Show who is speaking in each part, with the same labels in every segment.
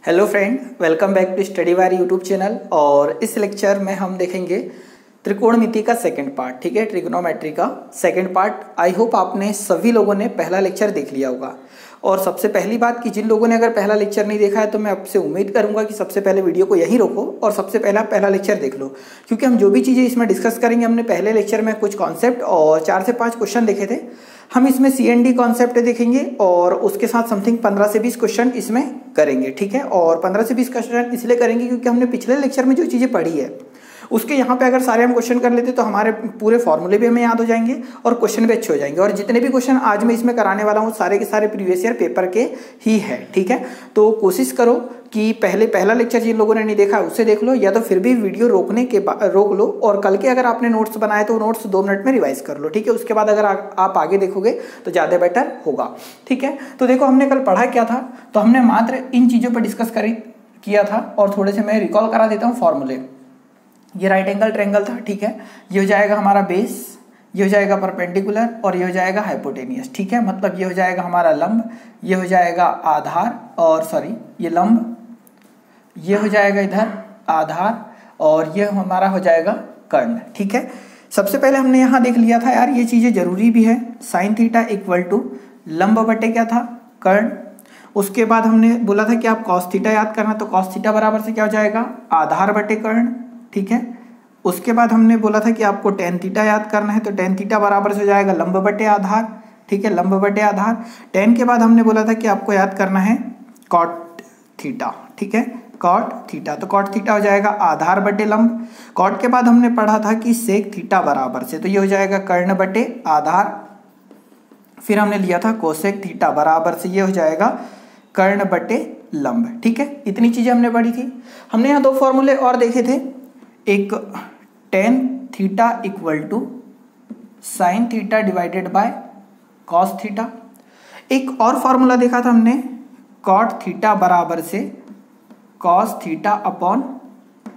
Speaker 1: Hello friend, welcome back to Study Wire YouTube channel. और इस lecture में हम देखेंगे त्रिकोणमिति का सेकंड पार्ट। ठीक है, ट्रिग्नोमेट्री का सेकंड पार्ट। आई होप आपने सभी लोगों ने पहला लेक्चर देख लिया होगा। और सबसे पहली बात कि जिन लोगों ने अगर पहला लेक्चर नहीं देखा है तो मैं आपसे उम्मीद करूंगा कि सबसे पहले वीडियो को यहीं रोको और सबसे पहला लेक्चर देख लो, क्योंकि हम जो भी चीज़ें इसमें डिस्कस करेंगे, हमने पहले लेक्चर में कुछ कॉन्सेप्ट और 4 से 5 क्वेश्चन देखे थे। हम इसमें CND कॉन्सेप्ट देखेंगे और उसके साथ समथिंग 15 से 20 क्वेश्चन इसमें करेंगे। ठीक है, और 15 से 20 क्वेश्चन इसलिए करेंगे क्योंकि हमने पिछले लेक्चर में जो चीज़ें पढ़ी है उसके यहाँ पे अगर सारे हम क्वेश्चन कर लेते तो हमारे पूरे फॉर्मूले भी हमें याद हो जाएंगे और क्वेश्चन भी अच्छे हो जाएंगे। और जितने भी क्वेश्चन आज मैं इसमें कराने वाला हूँ सारे के सारे प्रीवियस ईयर पेपर के ही है। ठीक है, तो कोशिश करो कि पहला लेक्चर जिन लोगों ने नहीं देखा उसे देख लो, या तो फिर भी वीडियो रोक लो और कल के अगर आपने नोट्स बनाए तो नोट्स 2 मिनट में रिवाइज कर लो। ठीक है, उसके बाद अगर आप आगे देखोगे तो ज़्यादा बेटर होगा। ठीक है, तो देखो हमने कल पढ़ा क्या था, तो हमने मात्र इन चीज़ों पर डिस्कस किया था और थोड़े से मैं रिकॉल करा देता हूँ फॉर्मूले। ये राइट एंगल ट्रायंगल था। ठीक है, ये हो जाएगा हमारा बेस, ये हो जाएगा परपेंडिकुलर और ये हो जाएगा हाइपोटेनियस। ठीक है, मतलब ये हो जाएगा हमारा लंब, ये हो जाएगा आधार और ये लंब, ये हो जाएगा इधर आधार और ये हमारा हो जाएगा कर्ण। ठीक है, सबसे पहले हमने यहाँ देख लिया था यार, ये चीज़ें जरूरी भी है। साइन थीटा इक्वल टू लंब बटे क्या था, कर्ण। उसके बाद हमने बोला था कि आप कॉस थीटा याद करना, तो कॉस थीटा बराबर से क्या हो जाएगा, आधार बटे कर्ण। ठीक है, उसके बाद हमने बोला था कि आपको टेन थीटा याद करना है, तो टेन थीटा बराबर से हो जाएगा लंब बटे आधार। ठीक है, लंब बटे आधार। टेन के बाद हमने बोला था कि आपको याद करना है कॉट थीटा। ठीक है, कॉट थीटा, तो कॉट थीटा हो जाएगा आधार बटे लंब। कॉट के बाद हमने पढ़ा था कि सेक थीटा बराबर से, तो ये हो जाएगा कर्ण बटे आधार। फिर हमने लिया था कोसेक थीटा बराबर से, ये हो जाएगा कर्ण बटे लंब। ठीक है, इतनी चीजें हमने पढ़ी थी। हमने यहाँ 2 फॉर्मूले और देखे थे, एक tan theta equal to sine theta divided by cos theta. एक और फॉर्मूला देखा था हमने, कॉट थीटा बराबर से cos theta upon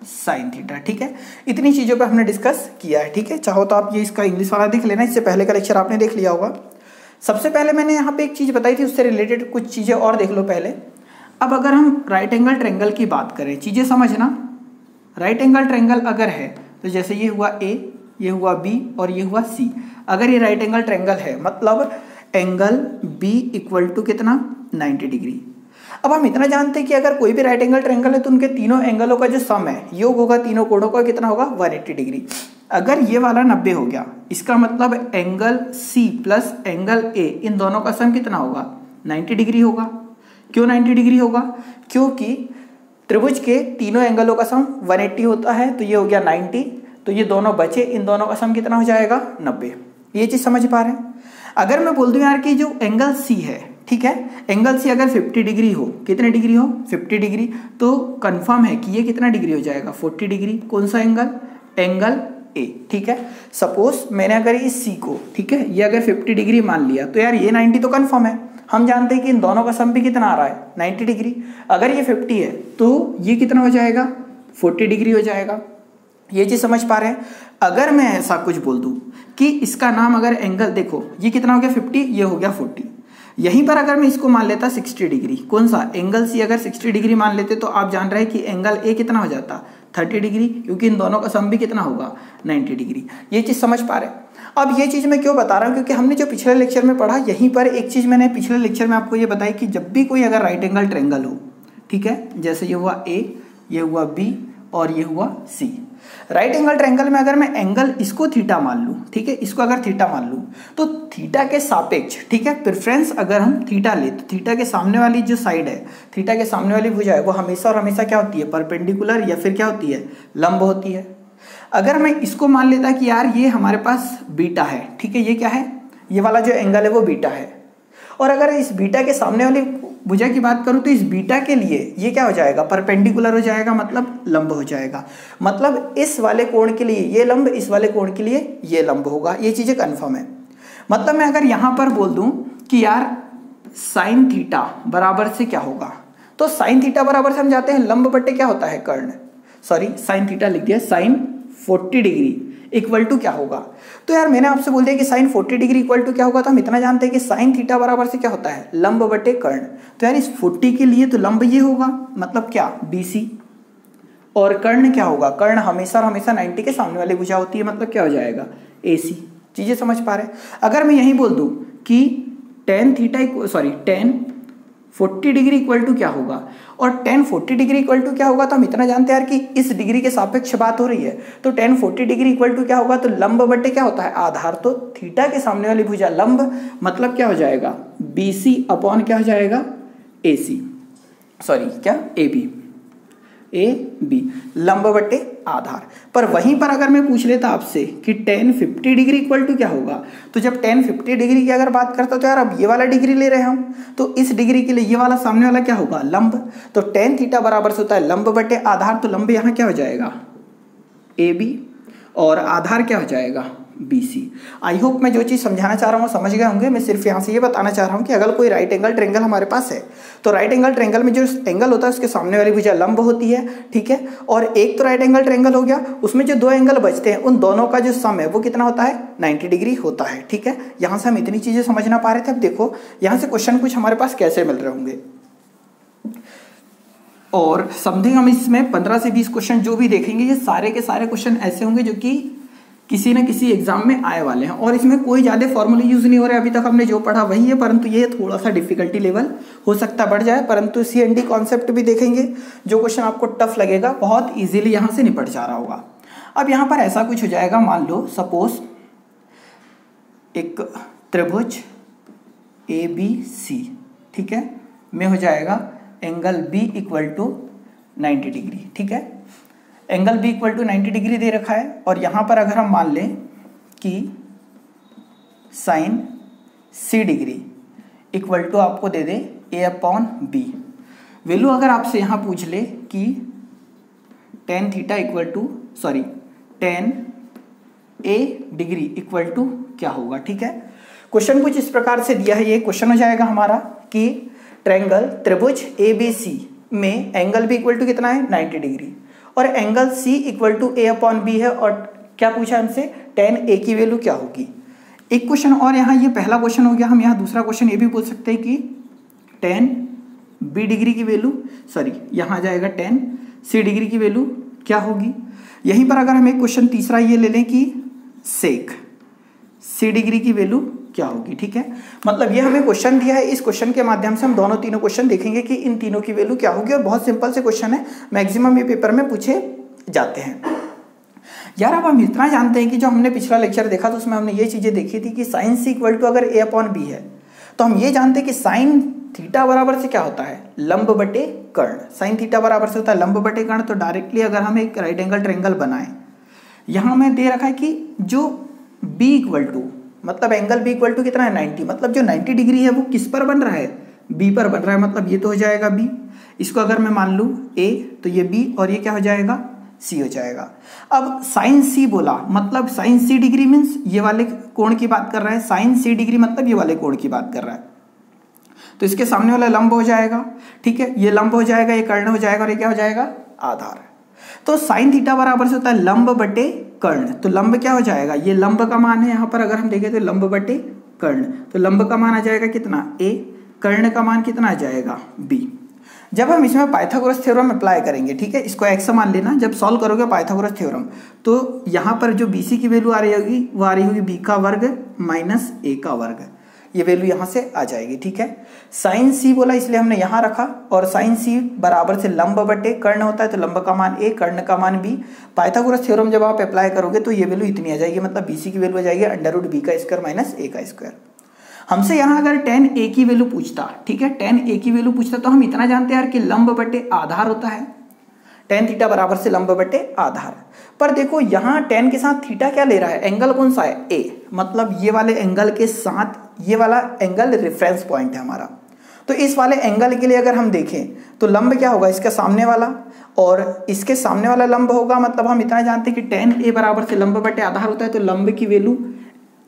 Speaker 1: sine theta. ठीक है, इतनी चीज़ों पे हमने डिस्कस किया है। ठीक है, चाहो तो आप ये इसका इंग्लिश वाला देख लेना, इससे पहले का लेक्चर आपने देख लिया होगा। सबसे पहले मैंने यहाँ पे एक चीज़ बताई थी, उससे रिलेटेड कुछ चीज़ें और देख लो पहले। अब अगर हम राइट एंगल ट्रायंगल की बात करें, चीज़ें समझना। राइट एंगल ट्रायंगल अगर है तो जैसे ये हुआ A, ये हुआ B और ये हुआ C। अगर ये राइट एंगल ट्रायंगल है मतलब एंगल B इक्वल टू कितना, 90 डिग्री। अब हम इतना जानते हैं कि अगर कोई भी राइट एंगल ट्रायंगल है तो उनके तीनों एंगलों का जो सम है, योग होगा तीनों कोणों का, कितना होगा, 180 डिग्री। अगर ये वाला 90 हो गया, इसका मतलब angle C plus angle A, इन दोनों का सम कितना होगा, 90 डिग्री होगा। क्यों 90 डिग्री होगा, क्योंकि त्रिभुज के तीनों एंगलों का सम 180 होता है, तो ये हो गया 90, तो ये दोनों बचे, इन दोनों का सम कितना हो जाएगा, 90। ये चीज समझ पा रहे हैं। अगर मैं बोल दूं यार कि जो एंगल C है, ठीक है, एंगल C अगर 50 डिग्री हो, कितने डिग्री हो, 50 डिग्री, तो कंफर्म है कि ये कितना डिग्री हो जाएगा, 40 डिग्री। कौन सा एंगल, एंगल A। ठीक है, सपोज मैंने अगर इस C को, ठीक है, ये अगर 50 डिग्री मान लिया तो यार ये 90 तो कंफर्म है। हम जानते हैं कि इन दोनों का सम भी कितना आ रहा है, 90 डिग्री। अगर ये 50 है तो ये कितना हो जाएगा, 40 डिग्री हो जाएगा। ये चीज समझ पा रहे हैं। अगर मैं ऐसा कुछ बोल दूं कि इसका नाम अगर एंगल, देखो ये कितना हो गया 50, ये हो गया 40। यहीं पर अगर मैं इसको मान लेता 60 डिग्री, कौन सा, एंगल C अगर 60 डिग्री मान लेते तो आप जान रहे हैं कि एंगल A कितना हो जाता, 30 डिग्री, क्योंकि इन दोनों का सम भी कितना होगा, 90 डिग्री। ये चीज समझ पा रहे हैं। अब ये चीज मैं क्यों बता रहा हूँ, क्योंकि हमने जो पिछले लेक्चर में पढ़ा, यहीं पर एक चीज मैंने पिछले लेक्चर में आपको ये बताई कि जब भी कोई अगर राइट एंगल ट्रायंगल हो, ठीक है, जैसे ये हुआ A, ये हुआ B और ये हुआ C। राइट एंगल ट्रायंगल में अगर मैं एंगल इसको थीटा मान लूं, ठीक है, इसको अगर थीटा मान लूं, तो थीटा के सापेक्ष, ठीक है, प्रेफरेंस अगर हम थीटा ले तो थीटा के सामने वाली जो साइड है, थीटा के सामने वाली भुजा है, वो हमेशा और हमेशा क्या होती है, परपेंडिकुलर या फिर क्या होती है, लंब होती है। अगर मैं इसको मान लेता कि यार ये हमारे पास बीटा है, ठीक है, ये क्या है, ये वाला जो एंगल है वो बीटा है, और अगर इस बीटा के सामने वाली भुजा की बात करूं तो इस बीटा के लिए ये क्या हो जाएगा, परपेंडिकुलर हो जाएगा, मतलब लंब हो जाएगा। मतलब इस वाले कोण के लिए ये लंब, इस वाले कोण के लिए ये लंब होगा। ये चीजें कंफर्म है। मतलब मैं अगर यहां पर बोल दूं कि यार साइन थीटा बराबर से क्या होगा, तो साइन थीटा बराबर से हम जाते हैं लंब बटे क्या होता है, कर्ण। सॉरी, साइन थीटा लिख दिया, साइन 40 डिग्री इक्वल टू क्या होगा। तो यार मैंने आपसे बोल दिया कि साइन 40 डिग्री इक्वल टू क्या होगा, तो हम इतना जानते हैं कि साइन थीटा बराबर से क्या होता है, लंब बटे कर्ण। तो यार इस 40 के लिए तो लंब ये होगा, मतलब क्या, BC, और कर्ण क्या होगा, कर्ण हमेशा 90 के सामने वाली भुजा होती है, मतलब क्या हो जाएगा, AC। चीजें समझ पा रहे हैं। अगर मैं यही बोल दूं कि tan 40 डिग्री इक्वल टू क्या होगा, और tan 40 डिग्री इक्वल टू क्या होगा, तो हम इतना जानते हैं यार कि इस डिग्री के सापेक्ष बात हो रही है, तो tan 40 डिग्री इक्वल टू क्या होगा, तो लंब बटे क्या होता है, आधार। तो थीटा के सामने वाली भुजा लंब, मतलब क्या हो जाएगा, BC अपॉन क्या हो जाएगा, AC, AB, लंब बटे आधार। पर वहीं पर अगर मैं पूछ लेता आपसे कि tan 50 डिग्री इक्वल टू क्या होगा, तो जब tan 50 डिग्री की अगर बात करता, तो यार अब ये वाला डिग्री ले रहे हैं हम, तो इस डिग्री के लिए ये वाला सामने वाला क्या होगा, लंब। तो tan थीटा बराबर से होता है लंब बटे आधार, तो लंब यहाँ क्या हो जाएगा, AB, और आधार क्या हो जाएगा, BC। आई होप मैं जो चीज़ समझाना चाह रहा हूँ समझ गए होंगे। मैं सिर्फ यहाँ से ये बताना चाह रहा हूँ कि अगर कोई राइट एंगल ट्रायंगल हमारे पास है, तो राइट एंगल ट्रायंगल में जो एंगल होता है उसके सामने वाली भुजा लंब होती है, ठीक है। और एक तो राइट एंगल ट्रायंगल हो गया, उसमें जो दो एंगल बचते हैं उन दोनों का जो सम है वो कितना होता है, 90 डिग्री होता है, ठीक है। यहाँ से हम इतनी चीज़ें समझना पा रहे थे। अब देखो यहाँ से क्वेश्चन कुछ हमारे पास कैसे मिल रहे होंगे, और समथिंग हम इसमें 15 से 20 क्वेश्चन जो भी देखेंगे, ये सारे के सारे क्वेश्चन ऐसे होंगे जो कि किसी न किसी एग्जाम में आए वाले हैं, और इसमें कोई ज़्यादा फॉर्मूले यूज़ नहीं हो रहे। अभी तक हमने जो पढ़ा वही है, परंतु ये थोड़ा सा डिफिकल्टी लेवल हो सकता बढ़ जाए, परंतु CND कॉन्सेप्ट भी देखेंगे। जो क्वेश्चन आपको टफ लगेगा बहुत इजीली यहाँ से निपट जा रहा होगा। अब यहाँ पर ऐसा कुछ हो जाएगा, मान लो सपोज एक त्रिभुज ABC, ठीक है, में हो जाएगा angle B equal to 90 degree, ठीक है। Angle B equal to 90 degree दे रखा है, और यहाँ पर अगर हम मान लें कि sine C degree equal to आपको दे दे A अपॉन B। वैल्यू अगर आपसे यहाँ पूछ ले कि tan theta equal to tan A degree equal to क्या होगा, ठीक है। क्वेश्चन कुछ इस प्रकार से दिया है। ये क्वेश्चन हो जाएगा हमारा कि ट्रायंगल त्रिभुज ABC में एंगल B इक्वल टू कितना है, 90 डिग्री, और angle C equal to A upon B है, और क्या पूछा हमसे, tan A की वैल्यू क्या होगी। एक क्वेश्चन और यहाँ, ये पहला क्वेश्चन हो गया। हम यहाँ दूसरा क्वेश्चन ये भी पूछ सकते हैं कि tan B डिग्री की वैल्यू, यहाँ जाएगा tan C डिग्री की वैल्यू क्या होगी। यहीं पर अगर हम एक क्वेश्चन तीसरा ये ले लें कि सेक C डिग्री की वैल्यू क्या होगी, ठीक है। मतलब ये हमें क्वेश्चन दिया है, इस क्वेश्चन के माध्यम से हम दोनों तीनों क्वेश्चन देखेंगे कि इन तीनों की वैल्यू क्या होगी, और बहुत सिंपल से क्वेश्चन है, मैक्सिमम ये पेपर में पूछे जाते हैं। यार अब हम इतना जानते हैं कि जो हमने पिछला लेक्चर देखा तो उसमें हमने ये चीजें देखी थी कि साइन C इक्वल टू अगर A अपॉन B है, तो हम ये जानते हैं कि साइन थीटा बराबर से क्या होता है, लंब बटे कर्ण। साइन थीटा बराबर से होता है लंब बटे कर्ण। तो डायरेक्टली अगर हम एक राइट एंगल ट्रायंगल बनाएं, यहाँ हमें दे रखा है कि जो B इक्वल टू, मतलब एंगल B इक्वल टू कितना है, 90, मतलब जो 90 डिग्री है वो किस पर बन रहा है, B पर बन रहा है, मतलब ये तो हो जाएगा B। इसको अगर मैं मान लूँ A, तो ये B, और ये क्या हो जाएगा, C हो जाएगा। अब साइन C बोला, मतलब साइन C डिग्री मीन्स ये वाले कोण की बात कर रहा है, साइन C डिग्री मतलब ये वाले कोण की बात कर रहा है, तो इसके सामने वाला लंब हो जाएगा, ठीक है, ये लंब हो जाएगा, ये कर्ण हो जाएगा, और ये क्या हो जाएगा, आधार। तो साइन थीटा बराबर से होता है लंब बटे कर्ण। तो लंब क्या हो जाएगा, ये लंब का मान है, यहाँ पर अगर हम देखें तो लंब बटे कर्ण, तो लंब का मान आ जाएगा कितना, A, कर्ण का मान कितना आ जाएगा, B। जब हम इसमें पाइथागोरस थ्योरम अप्लाई करेंगे, ठीक है, इसको x मान लेना, जब सॉल्व करोगे पाइथागोरस थ्योरम, तो यहाँ पर जो BC की वैल्यू आ रही होगी वो आ रही होगी B का वर्ग माइनस A का वर्ग, ये वैल्यू यहाँ से आ जाएगी, ठीक है। साइन C बोला इसलिए हमने यहाँ रखा, और साइन C बराबर से लंब बटे कर्ण होता है, तो लंब का मान A, कर्ण का मान B। पाइथागोरस थ्योरम जब आप अप्लाई करोगे तो ये वैल्यू इतनी आ जाएगी, मतलब BC की वैल्यू आ जाएगी अंडर रूट B का स्क्वायर माइनस A का स्क्वायर। हमसे यहाँ अगर tan A की वैल्यू पूछता, ठीक है, tan A की वैल्यू पूछता, तो हम इतना जानते हैं यार कि लंब बटे आधार होता है, tan थीटा बराबर से लंब बटे आधार। पर देखो यहाँ tan के साथ थीटा क्या ले रहा है, एंगल कौन सा है, A, मतलब ये वाले एंगल के साथ ये वाला एंगल रेफरेंस पॉइंट है हमारा। तो इस वाले एंगल के लिए अगर हम देखें तो लंब क्या होगा, इसका सामने वाला और इसके सामने वाला लंब होगा, मतलब हम इतना जानते हैं कि tan A बराबर से लंब बटे आधार होता है, तो लंब की वैल्यू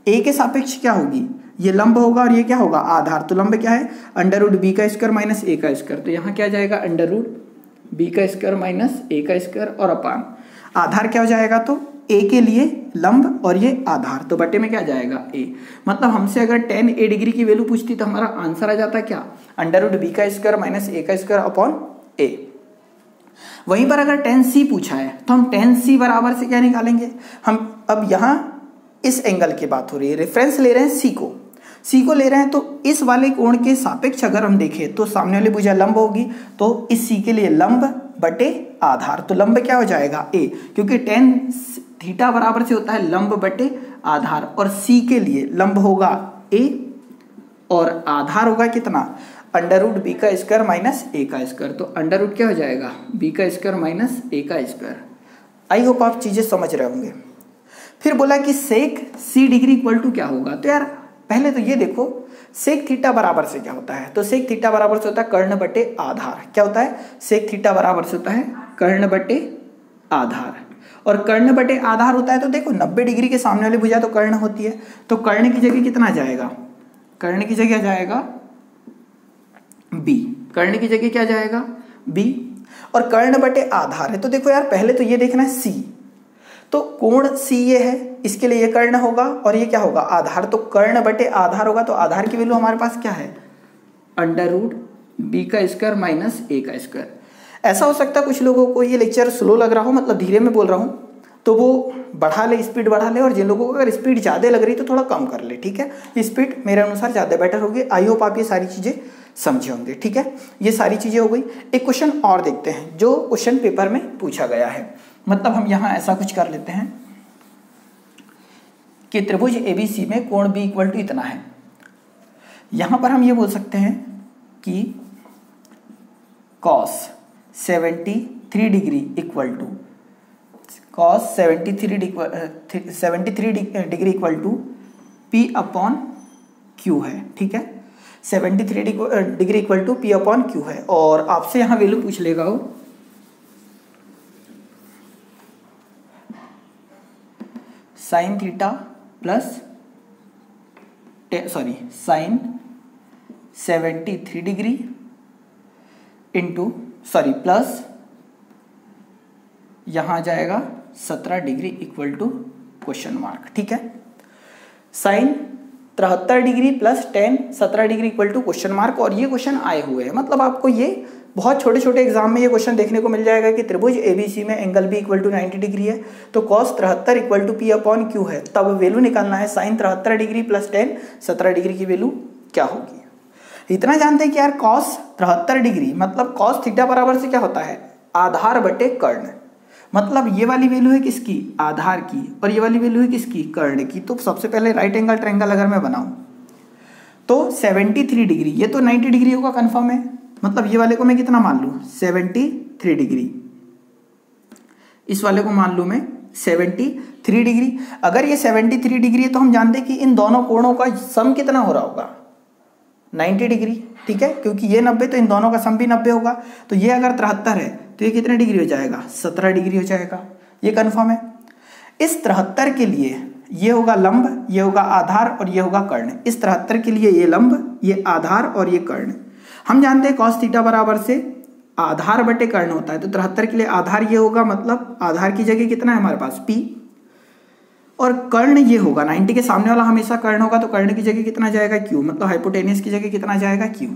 Speaker 1: A के सापेक्ष क्या होगी, ये लंब होगा, और ये क्या होगा, आधार। तो लंब क्या है, अंडर रूट B का स्क्वायर माइनस A का स्क्वायर, तो यहाँ क्या जाएगा, अंडर रूट B का स्क्वायर माइनस A का स्क्वायर, और अपान आधार क्या हो जाएगा, तो A के लिए लंब और ये आधार, तो बटे में क्या जाएगा a। मतलब हमसे अगर tan a डिग्री की वैल्यू पूछती तो हमारा आंसर आ जाता क्या, √b का स्क्वायर माइनस a का स्क्वायर अपॉन a। वहीं पर अगर tan c पूछा है तो हम tan c बराबर से क्या निकालेंगे, हम अब यहाँ इस एंगल की बात हो रही है, रेफरेंस ले रहे हैं c को ले रहे हैं, तो इस वाले कोण के सापेक्ष अगर हम देखें तो सामने वाली भुजा लंब होगी, तो इस c के लिए लंब बटे आधार, तो लंब क्या हो जाएगा a, क्योंकि tan थीटा बराबर से होता है लंब बटे आधार, और c के लिए लंब होगा a और आधार होगा कितना, √b का स्क्वायर माइनस a का स्क्वायर, तो √ क्या हो जाएगा, b का स्क्वायर माइनस a का स्क्वायर। आई होप आप चीजें समझ रहे होंगे। फिर बोला कि सेक c डिग्री इक्वल टू क्या होगा, तो यार पहले तो ये देखो सेक थीटा बराबर से क्या होता है, तो सेक थीटा बराबर से होता है कर्ण बटे आधार। क्या होता है, सेक थीटा बराबर से होता है कर्ण बटे आधार, और कर्ण बटे आधार होता है तो देखो 90 डिग्री के सामने वाली भुजा तो कर्ण होती है, तो कर्ण की जगह कितना जाएगा, कर्ण की जगह जाएगा b, कर्ण की जगह क्या जाएगा b, और कर्ण बटे आधार है तो देखो यार पहले तो ये देखना है c, तो कोण c ये है, इसके लिए ये कर्ण होगा और ये क्या होगा आधार, तो कर्ण बटे आधार होगा, तो आधार की वैल्यू हमारे पास क्या है, √b का स्क्वायर माइनस a का स्क्वायर। ऐसा हो सकता है कुछ लोगों को ये लेक्चर स्लो लग रहा हो, मतलब धीरे में बोल रहा हूँ, तो वो बढ़ा ले, स्पीड बढ़ा ले, और जिन लोगों को अगर स्पीड ज़्यादा लग रही तो थोड़ा कम कर ले, ठीक है, स्पीड मेरे अनुसार ज़्यादा बेटर होगी। आई होप आप ये सारी चीज़ें समझे होंगे, ठीक है, ये सारी चीज़ें हो गई। एक क्वेश्चन और देखते हैं जो क्वेश्चन पेपर में पूछा गया है, मतलब हम यहाँ ऐसा कुछ कर लेते हैं कि त्रिभुज ABC में कोण B इक्वल टू इतना है। यहाँ पर हम ये बोल सकते हैं कि cos 73 degree equal to cos 73 degree equal to P upon Q है, ठीक है, 73 degree equal to P upon Q है, और आपसे यहाँ वैल्यू पूछ लेगा वो sine theta plus sine 73 degree plus यहाँ जाएगा 17 degree equal to question mark, ठीक है, sine 73 degree plus tan 17 degree equal to question mark. और ये क्वेश्चन आए हुए हैं, मतलब आपको ये बहुत छोटे छोटे एग्जाम में ये क्वेश्चन देखने को मिल जाएगा कि त्रिभुज ABC में angle B equal to 90 degree है, तो cos 73 equal to P upon Q है, तब वैल्यू निकालना है sine 73 degree plus tan 17 degree की वैल्यू क्या होगी। इतना जानते हैं कि यार cos 73 डिग्री मतलब cos थीटा बराबर से क्या होता है आधार बटे कर्ण, मतलब ये वाली वैल्यू है किसकी आधार की और ये वाली वैल्यू है किसकी कर्ण की। तो सबसे पहले राइट एंगल ट्रायंगल अगर मैं बनाऊं तो 73 डिग्री, ये तो 90 डिग्री होगा कंफर्म है, मतलब ये वाले को मैं कितना मान लूं 73 डिग्री, इस वाले को मान लूं मैं 73 डिग्री। अगर ये 73 डिग्री है तो हम जानते हैं कि इन दोनों कोणों का सम कितना हो रहा होगा 90 डिग्री, ठीक है, क्योंकि ये 90 तो इन दोनों का सम भी 90 होगा, तो ये अगर 73 है तो ये कितने डिग्री हो जाएगा 17 डिग्री हो जाएगा, ये कंफर्म है। इस 73 के लिए ये होगा लंब, ये होगा आधार और ये होगा कर्ण। इस 73 के लिए ये लंब, ये आधार और ये कर्ण। हम जानते हैं cos थीटा बराबर से आधार बटे कर्ण होता है, तो 73 के लिए आधार ये होगा, मतलब आधार की जगह कितना है हमारे पास P, और कर्ण ये होगा 90 के सामने वाला हमेशा कर्ण होगा, तो कर्ण की जगह कितना जाएगा Q, मतलब हाइपोटेनियस की जगह कितना जाएगा Q।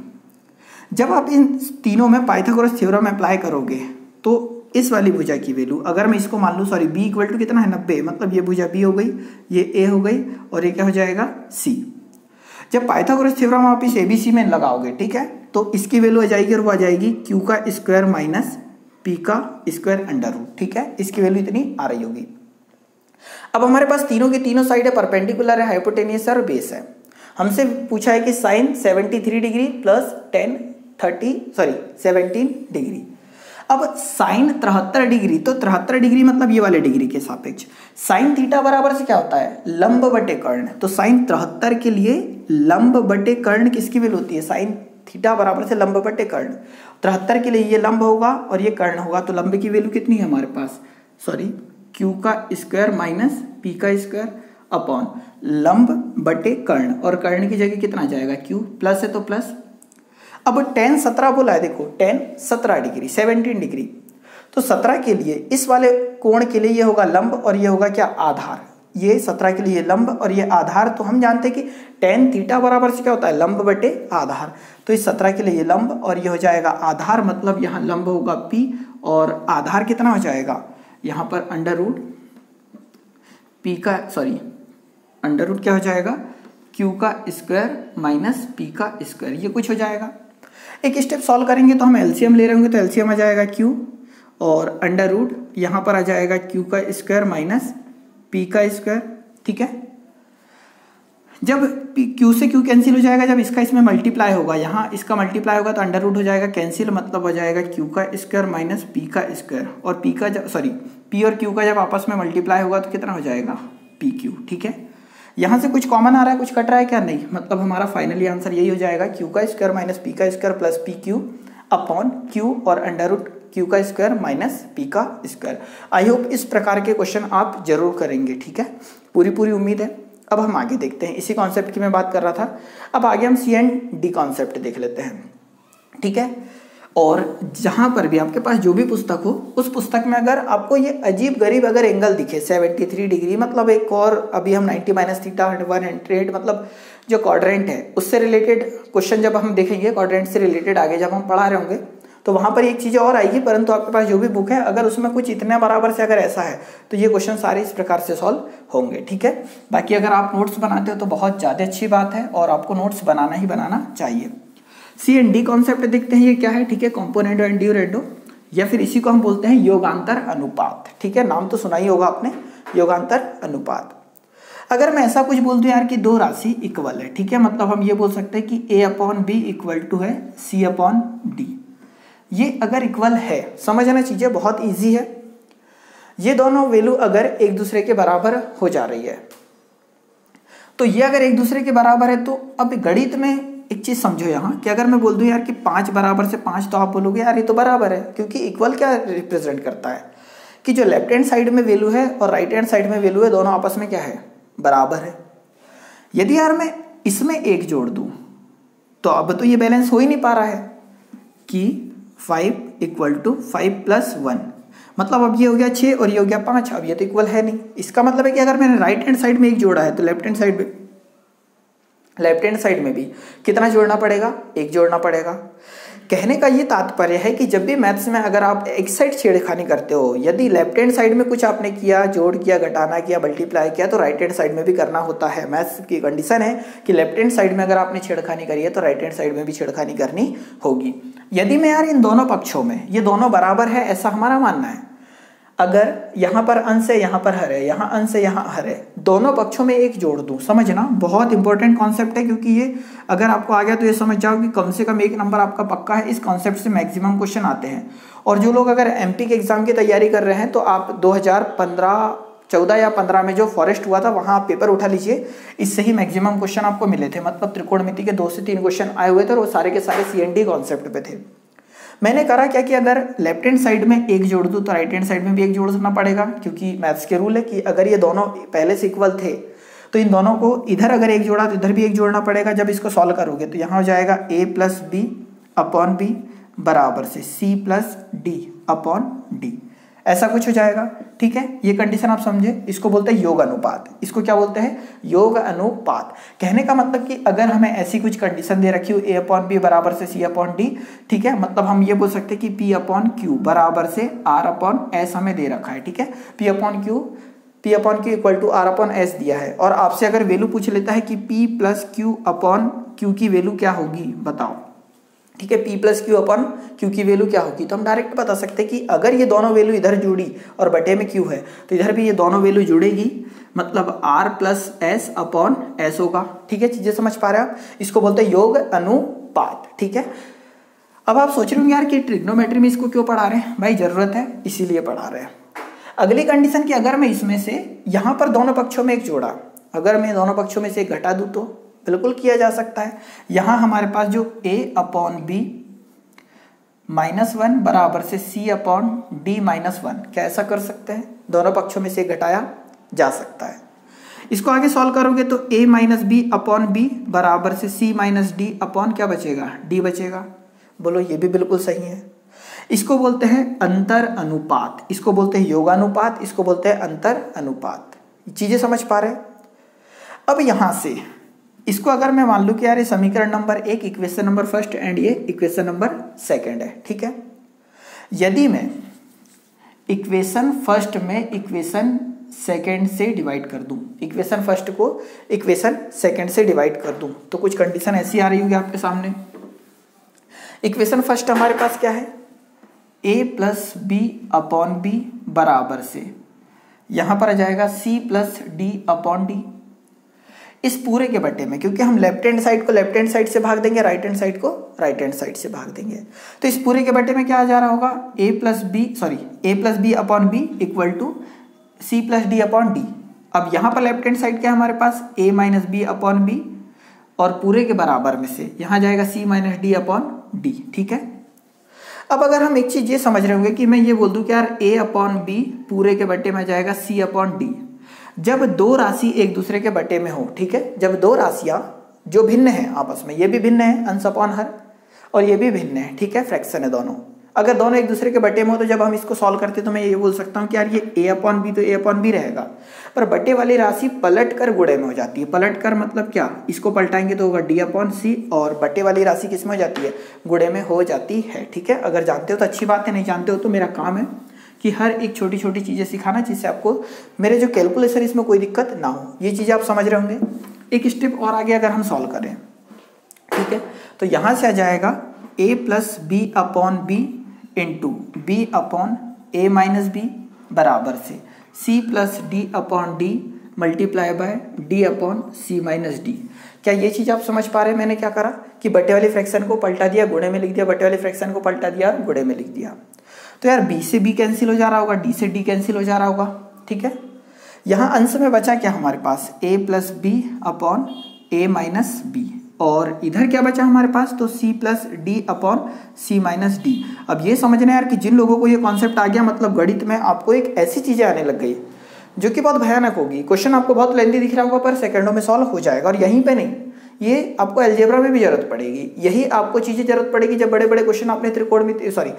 Speaker 1: जब आप इन तीनों में पाइथागोरस थ्योरम अप्लाई करोगे तो इस वाली भुजा की वैल्यू अगर मैं इसको मान लूँ सॉरी B इक्वल टू कितना है 90, मतलब ये भुजा B हो गई, ये A हो गई और ये क्या हो जाएगा C। जब पाइथागोरस थ्योरम आप इस ABC में लगाओगे, ठीक है, तो इसकी वैल्यू आ जाएगी और वो आ जाएगी Q का स्क्वायर माइनस P का स्क्वायर अंडर रूट, ठीक है, इसकी वैल्यू इतनी आ रही होगी। अब हमारे पास तीनों की तीनों साइड है परपेंडिकुलर है, हाइपोटेनियस है और बेस है। हमसे पूछा है कि साइन 73 डिग्री प्लस 17 डिग्री। अब साइन 73 डिग्री, तो 73 डिग्री मतलब ये वाले डिग्री के सापेक्ष साइन थीटा बराबर से क्या होता है लंब बटे कर्ण, तो साइन 73 के लिए लंब बटे कर्ण किसकी वैल्यू होती है साइन थीटा बराबर से लंब बटे कर्ण। 73 के लिए ये लंब होगा और ये कर्ण होगा, तो लंब की वैल्यू कितनी है हमारे पास सॉरी Q का स्क्वायर माइनस P का स्क्वायर अपॉन लंब बटे कर्ण, और कर्ण की जगह कितना जाएगा Q, प्लस है तो प्लस। अब tan 17 बोला है, देखो tan 17 डिग्री 17 डिग्री, तो 17 के लिए इस वाले कोण के लिए ये होगा लंब और ये होगा क्या आधार, ये 17 के लिए लंब और ये आधार, तो हम जानते हैं कि tan थीटा बराबर से क्या होता है, लंब बटे आधार। तो इस 17 के लिए ये लंब और ये हो जाएगा आधार, मतलब यहाँ लंब होगा p और आधार कितना हो जाएगा यहाँ पर अंडर रूट क्या हो जाएगा, q का स्क्वायर माइनस p का स्क्वायर, ये कुछ हो जाएगा। एक स्टेप सॉल्व करेंगे तो हम एलसीएम ले रहे होंगे, तो एलसीएम आ जाएगा q और अंडर रूट यहाँ पर आ जाएगा q का स्क्वायर माइनस p का स्क्वायर। ठीक है, जब q से q कैंसिल हो जाएगा, जब इसका इसमें मल्टीप्लाई होगा, यहाँ इसका मल्टीप्लाई होगा तो अंडर रूट हो जाएगा कैंसिल, मतलब हो जाएगा q का स्क्वायर माइनस p का स्क्वायर, और p और q का जब आपस में मल्टीप्लाई होगा तो कितना हो जाएगा pq। ठीक है, यहाँ से कुछ कॉमन आ रहा है, कुछ कट रहा है क्या, नहीं, मतलब हमारा फाइनली आंसर यही हो जाएगा q का स्क्वायर माइनस p का square plus pq upon q और अंडर रूट q का स्क्वायर माइनस p का स्क्वायर। आई होप इस प्रकार के क्वेश्चन आप जरूर करेंगे। ठीक है, पूरी उम्मीद है। अब हम आगे देखते हैं, इसी कॉन्सेप्ट की मैं बात कर रहा था। अब आगे हम सी एंड डी कॉन्सेप्ट देख लेते हैं। ठीक है, और जहाँ पर भी आपके पास जो भी पुस्तक हो, उस पुस्तक में अगर आपको ये अजीब गरीब अगर एंगल दिखे 73 डिग्री, मतलब एक और अभी हम 90 माइनस थीटा 100, मतलब जो क्वाड्रेंट है उससे रिलेटेड क्वेश्चन जब हम देखेंगे, क्वाड्रेंट से रिलेटेड आगे जब हम पढ़ा रहे होंगे, तो वहाँ पर एक चीज़ और आएगी, परंतु आपके पास जो भी बुक है अगर उसमें कुछ इतने बराबर से अगर ऐसा है तो ये क्वेश्चन सारे इस प्रकार से सॉल्व होंगे। ठीक है, बाकी अगर आप नोट्स बनाते हो तो बहुत ज़्यादा अच्छी बात है और आपको नोट्स बनाना ही बनाना चाहिए। सी एंड डी कॉन्सेप्ट देखते हैं, ये क्या है। ठीक है, कॉम्पोनेंडो एंड ड्यूरेंडो, या फिर इसी को हम बोलते हैं योगांतर अनुपात। ठीक है, नाम तो सुना ही होगा आपने, योगांतर अनुपात। अगर मैं ऐसा कुछ बोल दूं यार कि दो राशि इक्वल है, ठीक है, मतलब हम ये बोल सकते हैं कि a upon B equal to है c अपॉन डी। ये अगर इक्वल है, समझना चीजें बहुत इजी है। ये दोनों वैल्यू अगर एक दूसरे के बराबर हो जा रही है, तो ये अगर एक दूसरे के बराबर है, तो अब गणित में एक चीज समझो यहाँ कि अगर मैं बोल दूं यार कि 5 बराबर से 5, तो आप बोलोगे यार ये तो बराबर है, क्योंकि इक्वल क्या रिप्रेजेंट करता है कि जो लेफ्ट हैंड साइड में वैल्यू है और राइट हैंड साइड में वैल्यू है, दोनों आपस में क्या है, बराबर है। यदि यार मैं इसमें 1 जोड़ दूं, तो अब तो ये बैलेंस हो ही नहीं पा रहा है कि 5 इक्वल टू 5 प्लस 1, मतलब अब ये हो गया 6 और ये हो गया 5, अब ये तो इक्वल है नहीं। इसका मतलब है कि अगर मैंने राइट हैंड साइड में 1 जोड़ा है तो लेफ्ट हैंड साइड में भी कितना जोड़ना पड़ेगा, 1 जोड़ना पड़ेगा। कहने का ये तात्पर्य है कि जब भी मैथ्स में अगर आप एक साइड छेड़खानी करते हो, यदि लेफ्ट हैंड साइड में कुछ आपने किया, जोड़ किया, घटाना किया, मल्टीप्लाई किया, तो राइट हैंड साइड में भी करना होता है। मैथ्स की कंडीशन है कि लेफ्ट हैंड साइड में अगर आपने छेड़खानी करी है तो राइट हैंड साइड में भी छेड़खानी करनी होगी। यदि मैं यार इन दोनों पक्षों में, ये दोनों बराबर है ऐसा हमारा मानना है, अगर यहाँ पर अंश है, यहाँ पर हर है, यहाँ अंश है, यहाँ हर है, दोनों पक्षों में 1 जोड़ दूं, समझना बहुत इंपॉर्टेंट कॉन्सेप्ट है, क्योंकि ये अगर आपको आ गया तो ये समझ जाओ कि कम से कम 1 नंबर आपका पक्का है। इस कॉन्सेप्ट से मैक्सिमम क्वेश्चन आते हैं। और जो लोग अगर एमपी के एग्जाम की तैयारी कर रहे हैं, तो आप 2014 या 15 में जो फॉरेस्ट हुआ था वहाँ आप पेपर उठा लीजिए, इससे ही मैक्सिमम क्वेश्चन आपको मिले थे। मतलब त्रिकोणमिति के 2 से 3 क्वेश्चन आए हुए थे और वो सारे के सारे CND कॉन्सेप्ट पे थे। मैंने करा क्या कि अगर लेफ्ट हैंड साइड में 1 जोड़ दूं तो राइट हैंड साइड में भी 1 जोड़ना पड़ेगा, क्योंकि मैथ्स के रूल है कि अगर ये दोनों पहले से इक्वल थे तो इन दोनों को इधर अगर 1 जोड़ा तो इधर भी 1 जोड़ना पड़ेगा। जब इसको सॉल्व करोगे तो यहाँ हो जाएगा a plus B upon B बराबर से c plus D upon D, ऐसा कुछ हो जाएगा। ठीक है, ये कंडीशन आप समझे, इसको बोलते हैं योग अनुपात। इसको क्या बोलते हैं, योग अनुपात। कहने का मतलब कि अगर हमें ऐसी कुछ कंडीशन दे रखी हो a अपॉन बी बराबर से c अपॉन डी, ठीक है, मतलब हम ये बोल सकते हैं कि p अपॉन क्यू बराबर से r अपॉन s हमें दे रखा है। ठीक है, p upon Q equal to r upon s दिया है, और आपसे अगर वैल्यू पूछ लेता है कि p plus Q upon Q की वैल्यू क्या होगी बताओ, ठीक है, p plus Q upon Q की वैल्यू क्या होगी, तो हम डायरेक्ट बता सकते हैं कि अगर ये दोनों वैल्यू इधर जुड़ी और बटे में q है तो इधर भी ये दोनों वैल्यू जुड़ेगी, मतलब r plus s upon s होगा। ठीक है, चीजें समझ पा रहे हैं आप, इसको बोलते हैं योग अनुपात। ठीक है, अब आप सोच रहे होंगे यार कि ट्रिग्नोमेट्री में इसको क्यों पढ़ा रहे हैं, भाई जरूरत है इसीलिए पढ़ा रहे हैं। अगली कंडीशन की, अगर मैं इसमें से यहाँ पर दोनों पक्षों में 1 जोड़ा, अगर मैं दोनों पक्षों में से 1 घटा दूं तो बिल्कुल किया जा सकता है। यहाँ हमारे पास जो a अपॉन बी -1 बराबर से c अपॉन डी -1, क्या ऐसा कर सकते हैं, दोनों पक्षों में से घटाया जा सकता है। इसको आगे सॉल्व करोगे तो a minus B upon B बराबर से c माइनस डी अपॉन क्या बचेगा, d बचेगा। बोलो ये भी बिल्कुल सही है। इसको बोलते हैं अंतर अनुपात, इसको बोलते हैं योगानुपात, इसको बोलते हैं अंतर अनुपात। चीज़ें समझ पा रहे हैं। अब यहाँ से इसको अगर मैं मान लूँ कि यार ये समीकरण number 1 equation number first and ये इक्वेशन नंबर सेकंड है, ठीक है। यदि मैं इक्वेशन फर्स्ट में इक्वेशन सेकंड से डिवाइड कर दूं, इक्वेशन फर्स्ट को इक्वेशन सेकंड से डिवाइड कर दूं, तो कुछ कंडीशन ऐसी आ रही होगी आपके सामने। इक्वेशन फर्स्ट हमारे पास क्या है, a plus B upon B बराबर से यहाँ पर आ जाएगा c plus D upon D. इस पूरे के बट्टे में, क्योंकि हम लेफ्ट हैंड साइड को लेफ्ट हैंड साइड से भाग देंगे, राइट हैंड साइड को राइट हैंड साइड से भाग देंगे, तो इस पूरे के बट्टे में क्या आ जा रहा होगा, a plus B upon B equal to c plus D upon D. अब यहाँ पर लेफ्ट हैंड साइड क्या है हमारे पास, a minus B upon B, और पूरे के बराबर में से यहाँ जाएगा c minus D upon D, ठीक है। अब अगर हम एक चीज ये समझ रहे होंगे कि मैं ये बोल दूं कि यार a अपॉन बी पूरे के बट्टे में जाएगा c अपॉन डी। जब दो राशि एक दूसरे के बट्टे में हो, ठीक है, जब दो राशियां जो भिन्न है आपस में, ये भी भिन्न है अंश अपॉन हर और ये भी भिन्न है, ठीक है, फ्रैक्शन है दोनों, अगर दोनों एक दूसरे के बट्टे में हो तो जब हम इसको सॉल्व करते हैं तो मैं ये बोल सकता हूँ कि यार ये a अपॉन बी तो a अपॉन बी रहेगा, पर बट्टे वाली राशि पलट कर गुणे में हो जाती है। पलट कर मतलब क्या, इसको पलटाएंगे तो होगा d अपॉन सी, और बट्टे वाली राशि किस में हो जाती है, गुणे में हो जाती है, ठीक है। अगर जानते हो तो अच्छी बात है, नहीं जानते हो तो मेरा काम है कि हर एक छोटी छोटी चीज़ें सिखाना, जिससे आपको मेरे जो कैलकुलेशन इसमें कोई दिक्कत ना हो। ये चीज़ें आप समझ रहे होंगे। एक स्टेप और आगे अगर हम सॉल्व करें, ठीक है, तो यहाँ से आ जाएगा a plus B upon B into B upon A minus B बराबर से c plus D upon D multiply by D upon C minus D. क्या ये चीज़ आप समझ पा रहे हैं? मैंने क्या करा कि बट्टे वाली फ्रैक्शन को पलटा दिया, गुणे में लिख दिया, बट्टे वाली फ्रैक्शन को पलटा दिया, गुणे में लिख दिया। तो यार b से b कैंसिल हो जा रहा होगा, d से d कैंसिल हो जा रहा होगा, ठीक है। यहाँ अंश में बचा क्या हमारे पास, a plus B upon A minus B, और इधर क्या बचा हमारे पास, तो c प्लस डी अपॉन सी माइनस डी। अब ये समझना यार कि जिन लोगों को ये कॉन्सेप्ट आ गया, मतलब गणित में आपको एक ऐसी चीज़ें आने लग गई जो कि बहुत भयानक होगी। क्वेश्चन आपको बहुत लेंथी दिख रहा होगा पर सेकंडों में सॉल्व हो जाएगा, और यहीं पे नहीं, ये आपको अलजेब्रा में भी जरूरत पड़ेगी। यही आपको चीज़ें जरूरत पड़ेगी जब बड़े बड़े क्वेश्चन आपने त्रिकोणमिति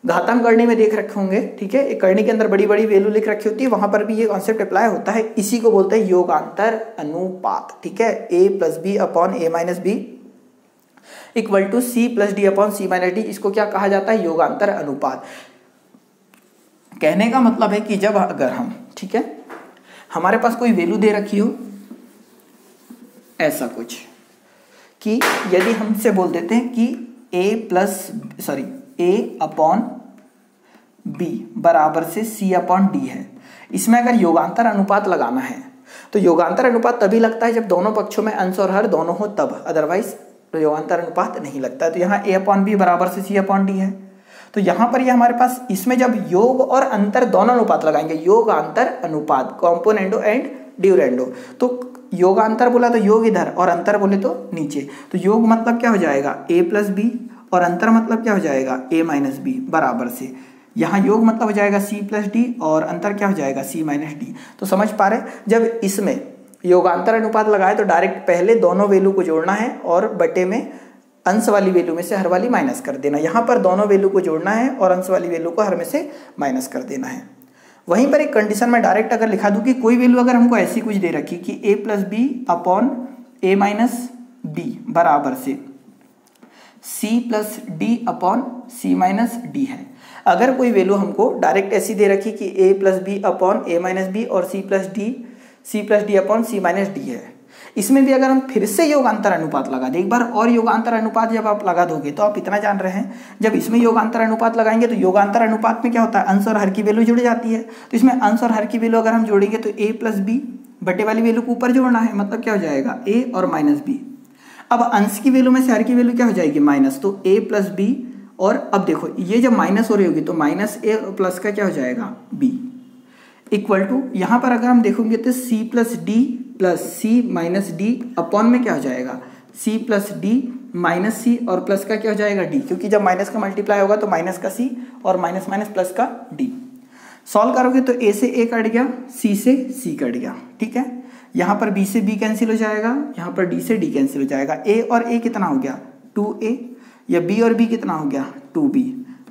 Speaker 1: घातांक करनी में देख रखे होंगे, ठीक है। एक करनी के अंदर बड़ी बड़ी वैल्यू लिख रखी होती है, वहां पर भी ये कॉन्सेप्ट अप्लाई होता है। इसी को बोलते हैं योगांतर अनुपात, ठीक है। a plus B upon A minus B equal to C plus D upon C minus D. इसको क्या कहा जाता है, योगांतर अनुपात। कहने का मतलब है कि जब अगर हम, ठीक है, हमारे पास कोई वैल्यू दे रखी हो ऐसा कुछ, कि यदि हमसे बोल देते हैं कि a अपॉन बी बराबर से c अपॉन डी है, इसमें अगर योगांतर अनुपात लगाना है तो योगांतर अनुपात तभी लगता है जब दोनों पक्षों में अंश और हर दोनों हो तब, अदरवाइज तो योगांतर अनुपात नहीं लगता है। तो यहाँ a अपॉन बी बराबर से c अपॉन डी है, तो यहाँ पर ये हमारे पास इसमें जब योग और अंतर दोनों अनुपात लगाएंगे, योगांतर अनुपात, कॉम्पोनेंडो एंड ड्यूरेंडो, तो योगांतर बोला तो योग इधर और अंतर बोले तो नीचे, तो योग मतलब क्या हो जाएगा a प्लस बी और अंतर मतलब क्या हो जाएगा a माइनस बी बराबर से, यहाँ योग मतलब हो जाएगा c प्लस डी और अंतर क्या हो जाएगा c माइनस डी। तो समझ पा रहे, जब इसमें योगांतर अनुपात लगाए तो डायरेक्ट पहले दोनों वैल्यू को जोड़ना है और बटे में अंश वाली वैल्यू में से हर वाली माइनस कर देना। यहाँ पर दोनों वैल्यू को जोड़ना है और अंश वाली वैल्यू को हर में से माइनस कर देना है। वहीं पर एक कंडीशन में डायरेक्ट अगर लिखा दूं कि कोई वैल्यू अगर हमको ऐसी कुछ दे रखी कि a plus B upon A minus B बराबर से c प्लस डी अपॉन सी माइनस डी है। अगर कोई वैल्यू हमको डायरेक्ट ऐसी दे रखी कि a plus B upon A minus B और c प्लस डी अपॉन सी माइनस डी है, इसमें भी अगर हम फिर से योगांतर अनुपात लगा दें एक बार, और योगांतर अनुपात जब आप लगा दोगे तो आप इतना जान रहे हैं, जब इसमें योगांतर अनुपात लगाएंगे तो योगांतर अनुपात में क्या होता है, अंश और हर की वैल्यू जुड़ जाती है। तो इसमें अंश और हर की वैल्यू अगर हम जोड़ेंगे तो a प्लस बी बटे वाली वैल्यू को ऊपर जोड़ना है, मतलब क्या हो जाएगा a और माइनस बी। अब अंश की वैल्यू में से हर की वैल्यू क्या हो जाएगी, माइनस, तो a प्लस बी, और अब देखो ये जब माइनस हो रही होगी तो माइनस a और प्लस का क्या हो जाएगा b इक्वल टू, यहाँ पर अगर हम देखोगे तो c प्लस डी प्लस सी माइनस डी अपॉन में क्या हो जाएगा, c प्लस डी माइनस सी और प्लस का क्या हो जाएगा d, क्योंकि जब माइनस का मल्टीप्लाई होगा तो माइनस का c और माइनस माइनस प्लस का d। सॉल्व करोगे तो a से a कट गया, c से c कट गया, ठीक है। यहाँ पर b से b कैंसिल हो जाएगा, यहाँ पर d से d कैंसिल हो जाएगा, a और a कितना हो गया 2a, या b और b कितना हो गया 2b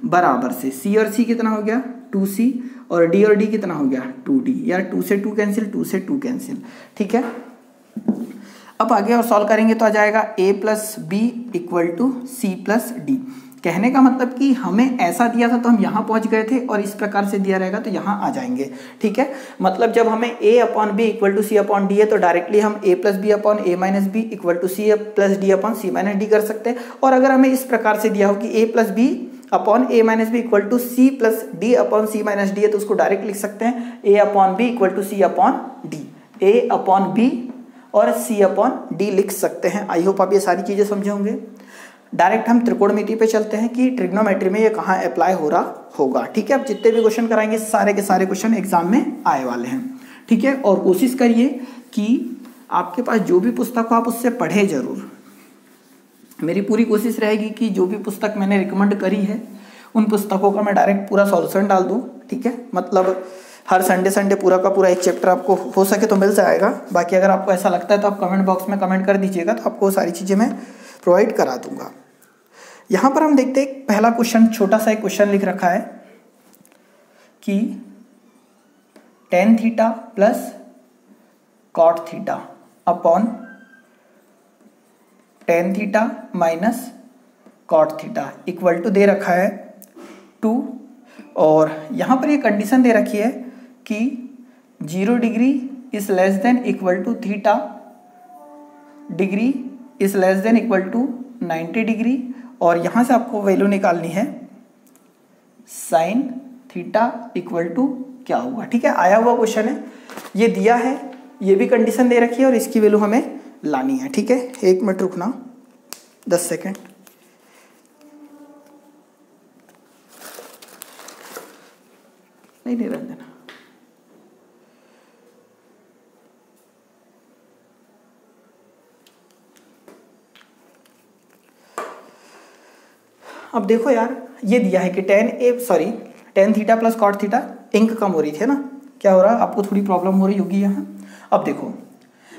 Speaker 1: बराबर से c और c कितना हो गया 2c और डी कितना हो गया 2d, यार 2 से 2 कैंसिल, 2 से 2 कैंसिल, ठीक है। अब आगे और सॉल्व करेंगे तो आ जाएगा a plus B equal to C plus D. कहने का मतलब कि हमें ऐसा दिया था तो हम यहाँ पहुँच गए थे, और इस प्रकार से दिया रहेगा तो यहाँ आ जाएंगे, ठीक है। मतलब जब हमें a upon B equal to C upon D है तो डायरेक्टली हम a plus B upon A minus B equal to C plus D upon C minus D कर सकते हैं। और अगर हमें इस प्रकार से दिया हो कि a plus B upon A minus B equal to C plus D upon C minus D है तो उसको डायरेक्ट लिख सकते हैं a upon B equal to C upon d, a upon B और c अपॉन डी लिख सकते हैं। आई होप आप ये सारी चीज़ें समझे होंगे। डायरेक्ट हम त्रिकोणमिति पे चलते हैं कि ट्रिग्नोमेट्री में ये कहाँ अप्लाई हो रहा होगा, ठीक है। अब जितने भी क्वेश्चन कराएंगे सारे के सारे क्वेश्चन एग्जाम में आए वाले हैं, ठीक है। और कोशिश करिए कि आपके पास जो भी पुस्तक हो आप उससे पढ़े जरूर। मेरी पूरी कोशिश रहेगी कि जो भी पुस्तक मैंने रिकमेंड करी है उन पुस्तकों का मैं डायरेक्ट पूरा सॉल्यूशन डाल दूँ, ठीक है। मतलब हर संडे पूरा का पूरा एक चैप्टर आपको हो सके तो मिल जाएगा। बाकी अगर आपको ऐसा लगता है तो आप कमेंट बॉक्स में कमेंट कर दीजिएगा, तो आपको सारी चीज़ें मैं प्रोवाइड करा दूंगा। यहाँ पर हम देखते हैं पहला क्वेश्चन, छोटा सा एक क्वेश्चन लिख रखा है कि tan theta plus cot theta upon tan theta minus cot theta equal to दे रखा है 2, और यहाँ पर ये कंडीशन दे रखी है कि 0 degree is less than equal to theta degree is less than equal to 90 degree, और यहाँ से आपको वैल्यू निकालनी है साइन थीटा इक्वल टू क्या होगा, ठीक है। आया हुआ क्वेश्चन है, ये दिया है, ये भी कंडीशन दे रखी है और इसकी वैल्यू हमें लानी है, ठीक है। 1 मिनट रुकना, 10 सेकेंड। नहीं रहने देना। अब देखो यार, ये दिया है कि tan theta plus cot theta, ink कम हो रही थी ना, क्या हो रहा है आपको थोड़ी प्रॉब्लम हो रही होगी यहाँ। अब देखो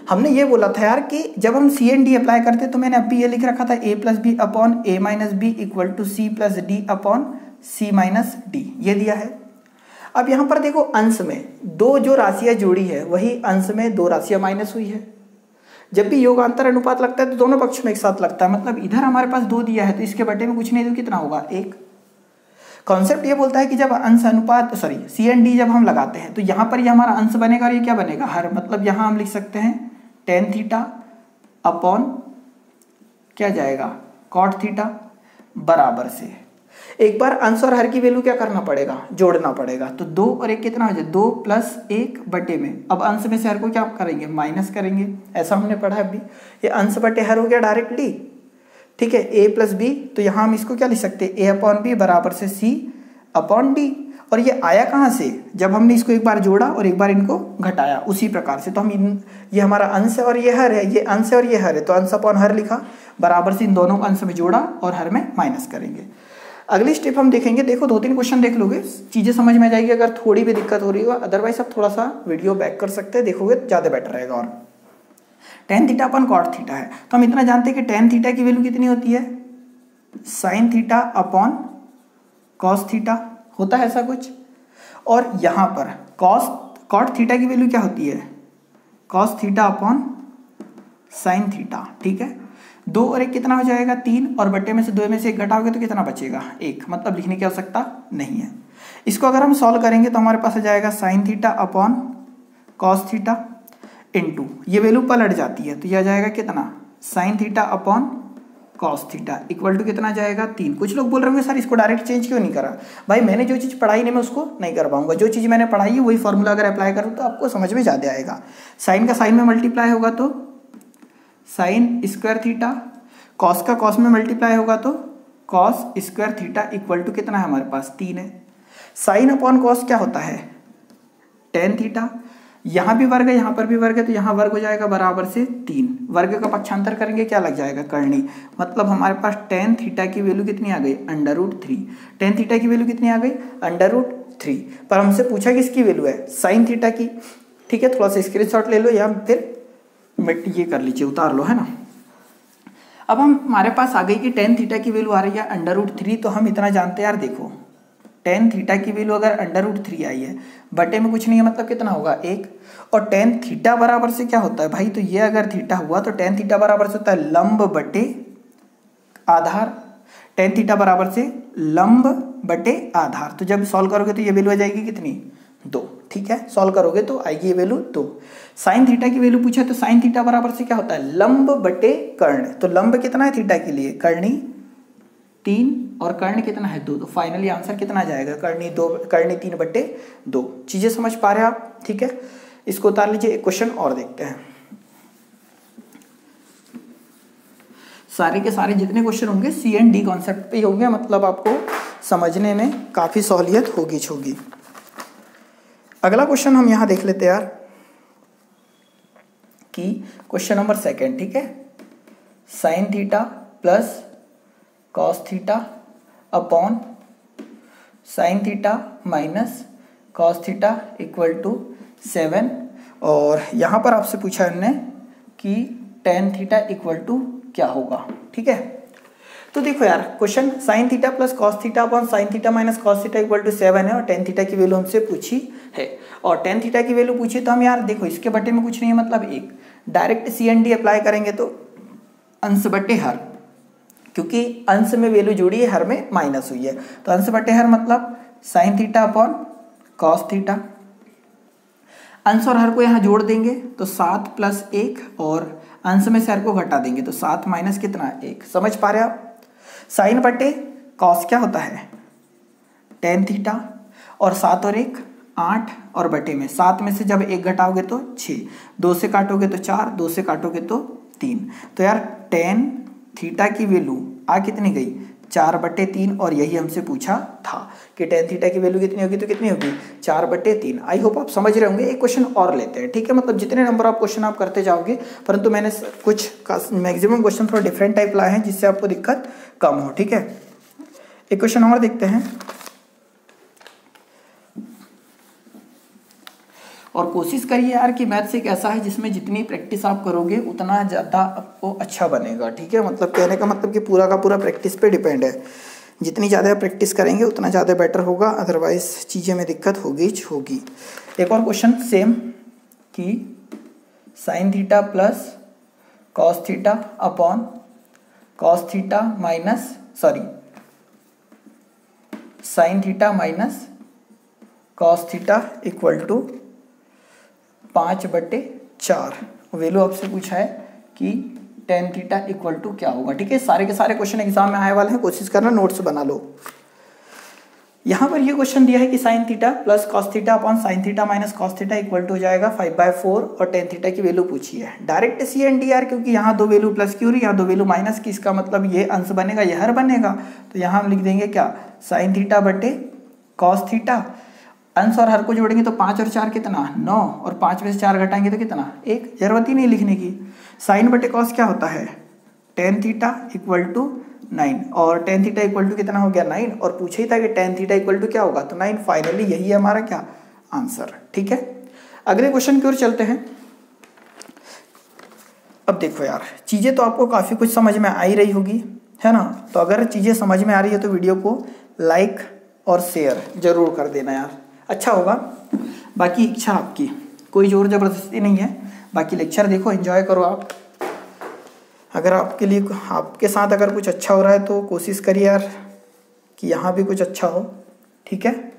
Speaker 1: हमने ये बोला था यार कि जब हम सी एंड डी अप्लाई करते तो मैंने अभी ये लिख रखा था a plus B upon A minus B equal to C plus D upon C minus d, ये दिया है। अब यहाँ पर देखो अंश में दो जो राशियाँ जोड़ी है वही अंश में दो राशियाँ माइनस हुई है। जब भी योगांतर अनुपात लगता है तो दोनों पक्ष में एक साथ लगता है, मतलब इधर हमारे पास 2 दिया है तो इसके बटे में कुछ नहीं तो कितना होगा 1। कॉन्सेप्ट ये बोलता है कि जब अंश अनुपात सी एंड डी जब हम लगाते हैं तो यहाँ पर ये हमारा अंश बनेगा और ये क्या बनेगा हर, मतलब यहाँ हम लिख सकते हैं tan थीटा अपॉन क्या जाएगा कॉट थीटा बराबर से, एक बार अंश और हर की वैल्यू क्या करना पड़ेगा जोड़ना पड़ेगा, तो 2 और 1 कितना हो जाए 2 प्लस 1 बटे में। अब अंश में से हर को क्या करेंगे माइनस करेंगे, ऐसा हमने पढ़ा है अभी। ये अंश बटे हर हो गया डायरेक्टली, ठीक है। a प्लस बी, तो यहाँ हम इसको क्या लिख सकते हैं a अपॉन बी बराबर से c अपॉन डी, और ये आया कहाँ से, जब हमने इसको एक बार जोड़ा और एक बार इनको घटाया, उसी प्रकार से। तो हम ये हमारा अंश है और ये हर है, ये अंश है और ये हर है, तो अंश अपॉन हर लिखा बराबर से इन दोनों को अंश में जोड़ा और हर में माइनस करेंगे। अगली स्टेप हम देखेंगे, देखो 2-3 क्वेश्चन देख लोगे चीज़ें समझ में आ जाएगी। अगर थोड़ी भी दिक्कत हो रही हो अदरवाइज आप थोड़ा सा वीडियो बैक कर सकते हैं, देखोगे ज़्यादा बेटर रहेगा। और tan थीटा अपन कॉट थीटा है तो हम इतना जानते हैं कि tan थीटा की वैल्यू कितनी होती है sine theta upon cos theta, होता है ऐसा कुछ। और यहाँ पर कॉट थीटा की वैल्यू क्या होती है cos theta upon sine theta, ठीक है। 2 और 1 कितना हो जाएगा 3, और बट्टे में से 2 में से 1 घटाओगे तो कितना बचेगा 1, मतलब लिखने की आवश्यकता नहीं है। इसको अगर हम सॉल्व करेंगे तो हमारे पास आ जाएगा sine theta upon cos theta into, ये वैल्यू पलट जाती है तो यह आ जाएगा कितना sine theta upon cos theta equal to कितना जाएगा 3। कुछ लोग बोल रहे होंगे सर इसको डायरेक्ट चेंज क्यों नहीं करा, भाई मैंने जो चीज़ पढ़ाई नहीं मैं उसको नहीं कर पाऊंगा, जो चीज़ मैंने पढ़ाई है वही फॉर्मूला अगर अप्लाई करूँ तो आपको समझ में ज़्यादा आएगा। साइन का साइन में मल्टीप्लाई होगा तो साइन स्क्वायर थीटा, कॉस का कॉस में मल्टीप्लाई होगा तो cos square theta equal to कितना है हमारे पास 3 है। साइन अपॉन कॉस क्या होता है tan थीटा, यहाँ भी वर्ग है यहाँ पर भी वर्ग है तो यहाँ वर्ग हो जाएगा बराबर से 3, वर्ग का पक्षांतर करेंगे क्या लग जाएगा करनी, मतलब हमारे पास tan थीटा की वैल्यू कितनी आ गई √3, tan थीटा की वैल्यू कितनी आ गई √3। पर हमसे पूछा किसकी वैल्यू है साइन थीटा की, ठीक है। थोड़ा सा स्क्रीनशॉट ले लो या फिर ये कर लीजिए उतार लो, है ना। अब हम हमारे पास आ गई कि tan थीटा की वैल्यू आ रही है √3, तो हम इतना जानते हैं यार देखो टेन थीटा की वैल्यू अगर √3 आई है, बटे में कुछ नहीं है मतलब कितना होगा 1, और टेन थीटा बराबर से क्या होता है भाई, तो ये अगर थीटा हुआ तो टेन थीटा बराबर से होता है लंब बटे आधार, टेन थीटा बराबर से लंब बटे आधार। तो जब सॉल्व करोगे तो ये वैल्यू आ जाएगी कितनी 2, ठीक है, सॉल्व करोगे तो आएगी ये वैल्यू 2। साइन थीटा की वैल्यू पूछा तो साइन थीटा बराबर से क्या होता है लंब बटे कर्ण, तो लंब कितना है थीटा के लिए, कर्णी 3 और कर्ण कितना है 2, तो फाइनली आंसर कितना आ जाएगा कर्णी 2, कर्णी 3 बटे 2। चीजें समझ पा रहे हैं आप, ठीक है, इसको उतार लीजिए। एक क्वेश्चन और देखते हैं। सारे के सारे जितने क्वेश्चन होंगे C&D कॉन्सेप्ट पे ही होंगे, मतलब आपको समझने में काफी सहूलियत होगी। अगला क्वेश्चन हम यहां देख लेते हैं यार कि क्वेश्चन नंबर 2, ठीक है, sine theta plus cos theta upon sine theta minus cos theta equal to 7, और यहाँ पर आपसे पूछा हमने कि टेन थीटा इक्वल टू क्या होगा, ठीक है। तो देखो यार question sine theta plus cos theta upon sine theta minus cos theta equal to 7 है, और टेन थीटा की वैल्यू हमसे पूछी है, और टेन थीटा की वैल्यू पूछी तो हम यार देखो इसके बटे में कुछ नहीं है मतलब 1, डायरेक्ट C&D अप्लाई करेंगे तो अंश बटे हर, क्योंकि अंश में वैल्यू जुड़ी है, हर में माइनस हुई है, तो अंश बटे हर मतलब sign theta upon cos theta, अंश और हर को यहाँ जोड़ देंगे तो 7 + 1, और अंश में से हर को घटा देंगे तो 7 माइनस कितना 1। समझ पा रहे आप, साइन बटे कॉस क्या होता है टेन थीटा, और 7 और 1 8, और बटे में 7 में से जब 1 घटाओगे तो 6, 2 से काटोगे तो 4, 2 से काटोगे तो 3, तो यार टेन थीटा की वैल्यू आ कितनी गई 4/3, और यही हमसे पूछा था कि टेन थीटा की वैल्यू कितनी होगी, तो कितनी होगी 4/3। आई होप आप समझ रहे होंगे। एक क्वेश्चन और लेते हैं, ठीक है, मतलब जितने नंबर ऑफ क्वेश्चन आप करते जाओगे, परंतु मैंने कुछ मैक्सिमम क्वेश्चन थोड़ा डिफरेंट टाइप लाए हैं जिससे आपको दिक्कत कम हो, ठीक है। एक क्वेश्चन और देखते हैं, और कोशिश करिए यार कि मैथ्स एक ऐसा है जिसमें जितनी प्रैक्टिस आप करोगे उतना ज़्यादा आपको अच्छा बनेगा, ठीक है, मतलब कहने का मतलब कि पूरा का पूरा प्रैक्टिस पे डिपेंड है, जितनी ज़्यादा प्रैक्टिस करेंगे उतना ज़्यादा बेटर होगा, अदरवाइज चीज़ें में दिक्कत होगी। एक और क्वेश्चन सेम कि sine theta plus cos theta upon cos theta minus sine theta minus cos theta equal to 5/4। Value आपसे पूछा है कि टेन थीटा इक्वल टू क्या होगा, ठीक है। सारे के सारे क्वेश्चन एग्जाम में आए वाले हैं, कोशिश करना नोट्स बना लो। यहाँ पर ये क्वेश्चन दिया है कि sine theta plus cos theta upon sine theta minus cos theta equal to हो जाएगा 5/4, और टेन थीटा की वैल्यू पूछी है। डायरेक्ट C&D यार, क्योंकि यहाँ 2 वैल्यू प्लस की हो रही है, यहाँ 2 वैल्यू माइनस की, इसका मतलब ये अंश बनेगा, ये हर बनेगा, तो यहाँ हम लिख देंगे क्या साइन थीटा बटे कॉस थीटा, अंश और हर को जोड़ेंगे तो 5 और 4 कितना 9, और 5 में से 4 घटाएंगे तो कितना 1, जरूरत ही नहीं लिखने की। साइन बटे कॉस क्या होता है टेन थीटा इक्वल टू 9, और टेन थीटा इक्वल टू कितना हो गया 9, और पूछा ही था कि टेन थीटा इक्वल टू क्या होगा, तो 9। फाइनली यही है हमारा क्या आंसर, ठीक है। अगले क्वेश्चन की ओर चलते हैं। अब देखो यार चीज़ें तो आपको काफ़ी कुछ समझ में आ ही रही होगी, है ना, तो अगर चीज़ें समझ में आ रही है तो वीडियो को लाइक और शेयर जरूर कर देना यार, अच्छा होगा। बाकी इच्छा आपकी, कोई जोर जबरदस्ती नहीं है, बाकी लेक्चर देखो, एंजॉय करो आप। अगर आपके लिए आपके साथ अगर कुछ अच्छा हो रहा है तो कोशिश करिए यार कि यहाँ भी कुछ अच्छा हो, ठीक है।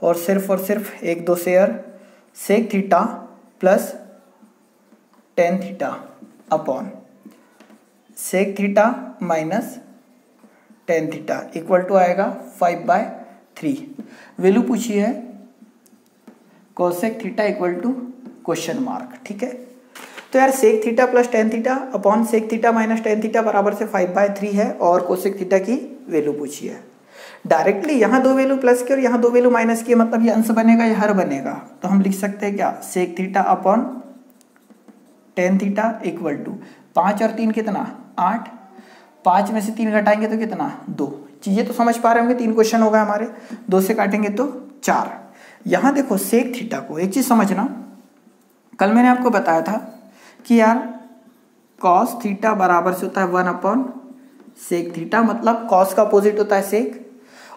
Speaker 1: और सिर्फ 1-2 share sec theta plus tan theta upon sec theta minus tan theta equal to आएगा 5/3। वैल्यू पूछी है cosec theta equal to question mark, ठीक है। तो यार sec theta plus tan theta upon sec theta minus tan theta बराबर से 5/3 है, और कोसेक थीटा की वैल्यू पूछी है। डायरेक्टली यहाँ 2 वैल्यू प्लस की और यहाँ 2 वैल्यू माइनस की, मतलब ये अंश बनेगा या हर बनेगा, तो हम लिख सकते हैं क्या sec theta upon tan theta equal to 5 और 3 कितना 8, 5 में से 3 घटाएंगे तो कितना 2। चीज़ें तो समझ पा रहे होंगे, 3 क्वेश्चन होगा हमारे, 2 से काटेंगे तो 4। यहाँ देखो सेक थीटा को एक चीज़ समझना, कल मैंने आपको बताया था कि यार कॉस थीटा बराबर से होता है 1/सेक थीटा, मतलब कॉस का अपोजिट होता है सेक,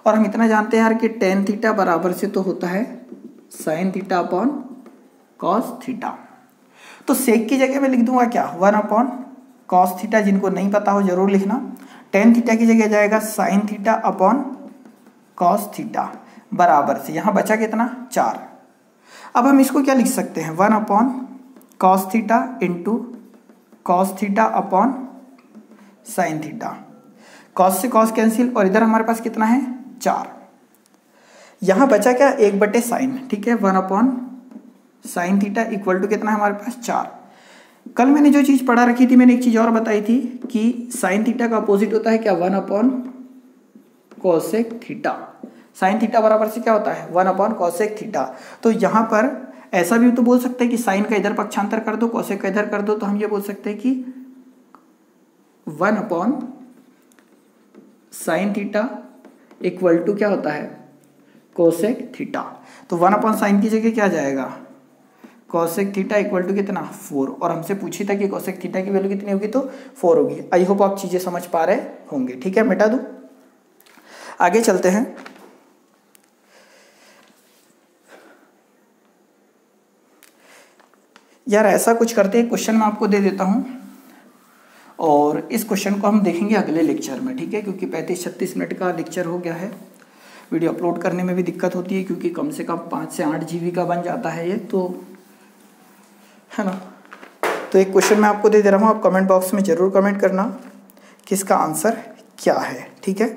Speaker 1: और हम इतना जानते हैं यार कि टेन थीटा बराबर से तो होता है sine theta upon cos theta. तो सेक की जगह में लिख दूंगा क्या, 1 अपॉन कॉस थीटा, जिनको नहीं पता हो जरूर लिखना। टेन थीटा की जगह जाएगा sine theta upon cos theta बराबर से, यहाँ बचा कितना 4। अब हम इसको क्या लिख सकते हैं, 1 upon cos theta into cos theta upon sine theta. Cos से कॉस कैंसिल और इधर हमारे पास कितना है 4। यहाँ बचा क्या 1/साइन, ठीक है, 1 upon sine theta equal to कितना है हमारे पास 4। कल मैंने जो चीज़ पढ़ा रखी थी, मैंने एक चीज़ और बताई थी कि साइन थीटा का अपोजिट होता है क्या, 1 upon cosec theta. Sine theta बराबर से क्या होता है 1 अपॉन कोसेक थीटा। तो यहाँ पर ऐसा भी तो बोल सकते हैं कि साइन का इधर पक्षांतर कर दो, कोसेक का इधर कर दो, तो हम ये बोल सकते हैं कि 1 upon sine theta equal to क्या होता है कोसेक थीटा। तो 1 अपॉन साइन की जगह क्या जाएगा कोसेक थीटा इक्वल टू कितना 4, और हमसे पूछी था कि कोसेक थीटा की वैल्यू कितनी होगी, तो 4 होगी। आई होप आप चीजें समझ पा रहे होंगे, ठीक है, मिटा दूं। आगे चलते हैं। यार ऐसा कुछ करते हैं, क्वेश्चन मैं आपको दे देता हूं और इस क्वेश्चन को हम देखेंगे अगले लेक्चर में, ठीक है, क्योंकि 35-36 मिनट का लेक्चर हो गया है। वीडियो अपलोड करने में भी दिक्कत होती है क्योंकि कम से कम 5 से 8 GB का बन जाता है ये, तो है ना। तो एक क्वेश्चन मैं आपको दे दे रहा हूँ, आप कमेंट बॉक्स में ज़रूर कमेंट करना कि इसका आंसर क्या है, ठीक है।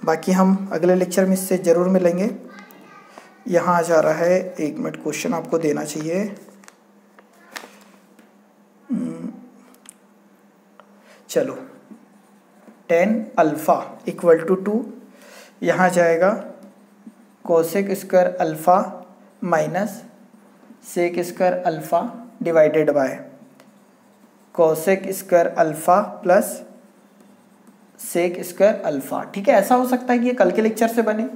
Speaker 1: बाकी हम अगले लेक्चर में इससे ज़रूर मिलेंगे। यहाँ आ जा रहा है, 1 मिनट, क्वेश्चन आपको देना चाहिए। चलो, 10 अल्फ़ा इक्वल टू 2, यहाँ जाएगा cosec square alpha minus sec square alpha divided by cosec square alpha plus sec square alpha, ठीक है। ऐसा हो सकता है कि ये कल के लेक्चर से बने,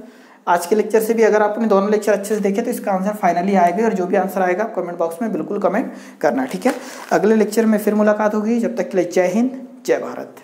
Speaker 1: आज के लेक्चर से भी। अगर आपने दोनों लेक्चर अच्छे से देखे तो इसका आंसर फाइनली आएगा, और जो भी आंसर आएगा आप कमेंट बॉक्स में बिल्कुल कमेंट करना, ठीक है। अगले लेक्चर में फिर मुलाकात होगी, जब तक के लिए जय हिंद, जय भारत।